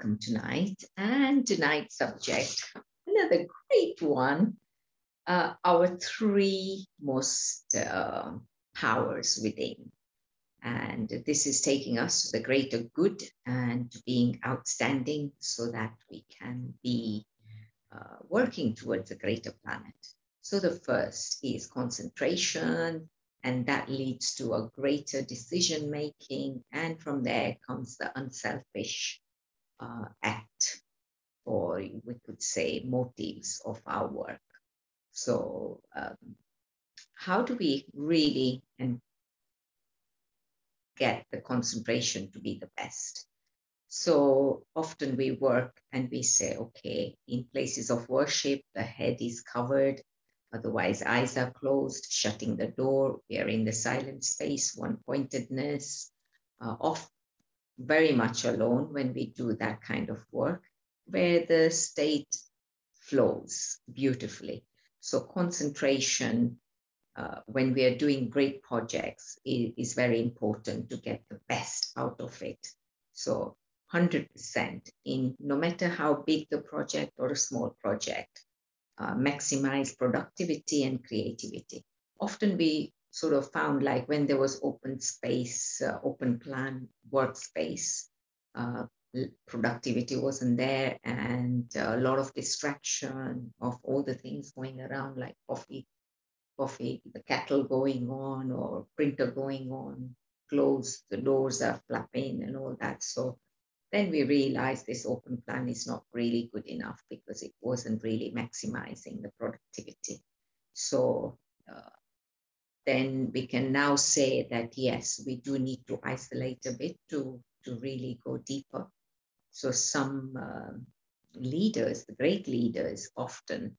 welcome tonight. And tonight's subject, another great one, our three most powers within. And this is taking us to the greater good and to being outstanding so that we can be working towards a greater planet. So the first is concentration, and that leads to a greater decision making. And from there comes the unselfish act, or we could say motives of our work. So how do we really get the concentration to be the best? So often we work and we say, okay, in places of worship, the head is covered, otherwise eyes are closed, shutting the door, we are in the silent space, one-pointedness, off very much alone when we do that kind of work, where the state flows beautifully. So concentration, when we are doing great projects, is very important to get the best out of it. So 100% in no matter how big the project or a small project, maximize productivity and creativity. Often we sort of found like when there was open space, open plan workspace, productivity wasn't there, and a lot of distraction of all the things going around like coffee, the kettle going on or printer going on, closed, the doors are flapping and all that. So then we realized this open plan is not really good enough because it wasn't really maximizing the productivity. So then we can now say that, yes, we do need to isolate a bit to really go deeper. So some leaders, the great leaders, often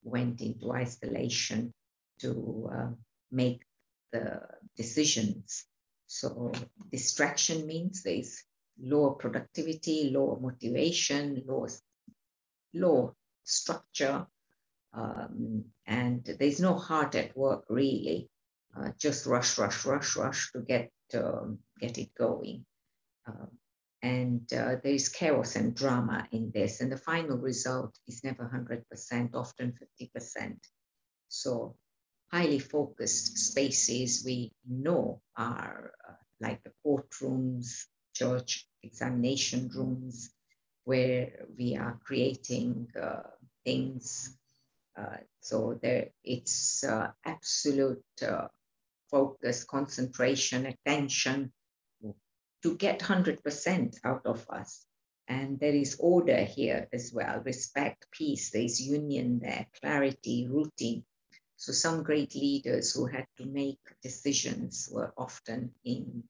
went into isolation to make the decisions. So distraction means there's lower productivity, lower motivation, low structure, and there's no heart at work really. Just rush to get it going. And there is chaos and drama in this, and the final result is never 100%, often 50%. So highly focused spaces we know are like the courtrooms, church examination rooms, where we are creating things. So there, it's absolute focus, concentration, attention to get 100% out of us. And there is order here as well, respect, peace, there's union there, clarity, routine. So some great leaders who had to make decisions were often in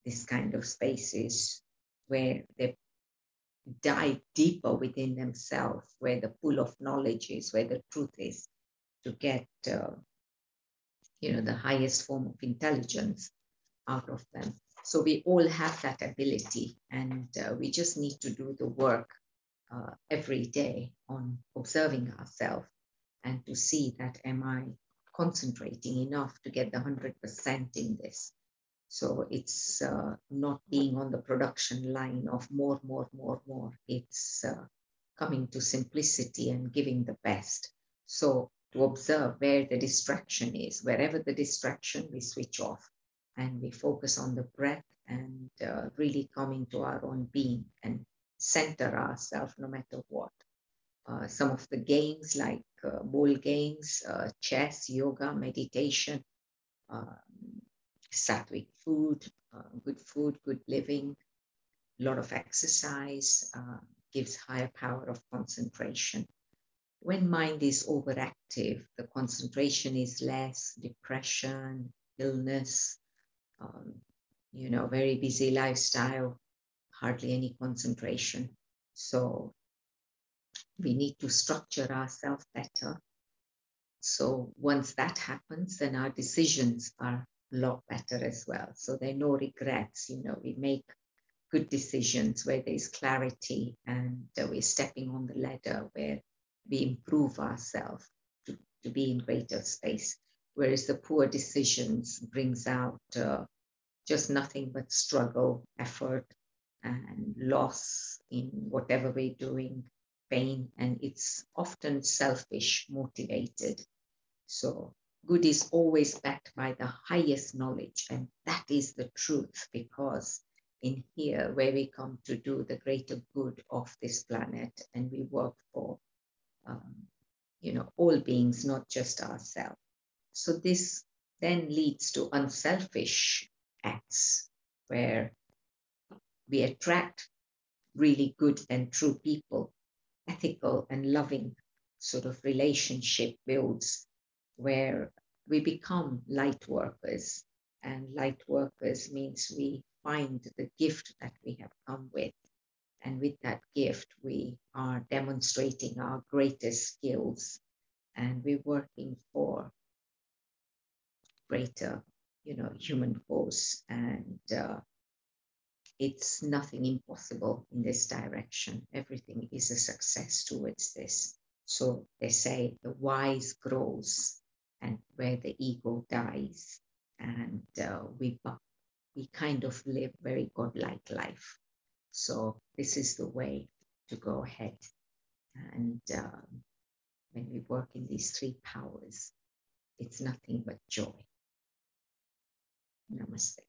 this kind of spaces where they dive deeper within themselves, where the pool of knowledge is, where the truth is, to get the highest form of intelligence out of them. So we all have that ability, and we just need to do the work every day on observing ourselves and to see that, am I concentrating enough to get the 100% in this? So it's not being on the production line of more. It's coming to simplicity and giving the best. So to observe where the distraction is, wherever the distraction, we switch off and we focus on the breath and really coming to our own being and center ourselves no matter what. Some of the games like ball games, chess, yoga, meditation, sattvic food, good living, a lot of exercise gives higher power of concentration. When mind is overactive, the concentration is less, depression, illness, very busy lifestyle, hardly any concentration. So we need to structure ourselves better. So once that happens, then our decisions are a lot better as well. So there are no regrets, we make good decisions where there's clarity and we're stepping on the ladder where we improve ourselves to be in greater space. Whereas the poor decisions brings out just nothing but struggle, effort, and loss in whatever we're doing, pain, and it's often selfish motivated. So good is always backed by the highest knowledge, and that is the truth, because in here where we come to do the greater good of this planet, and we work for um, all beings, not just ourselves. So this then leads to unselfish acts where we attract really good and true people, ethical and loving sort of relationship builds where we become light workers. And light workers means we find the gift that we have come with. And with that gift, we are demonstrating our greatest skills, and we're working for greater, human cause. And it's nothing impossible in this direction. Everything is a success towards this. So they say the wise grows and where the ego dies. And we kind of live very godlike life. So this is the way to go ahead. And when we work in these three powers, it's nothing but joy. Namaste.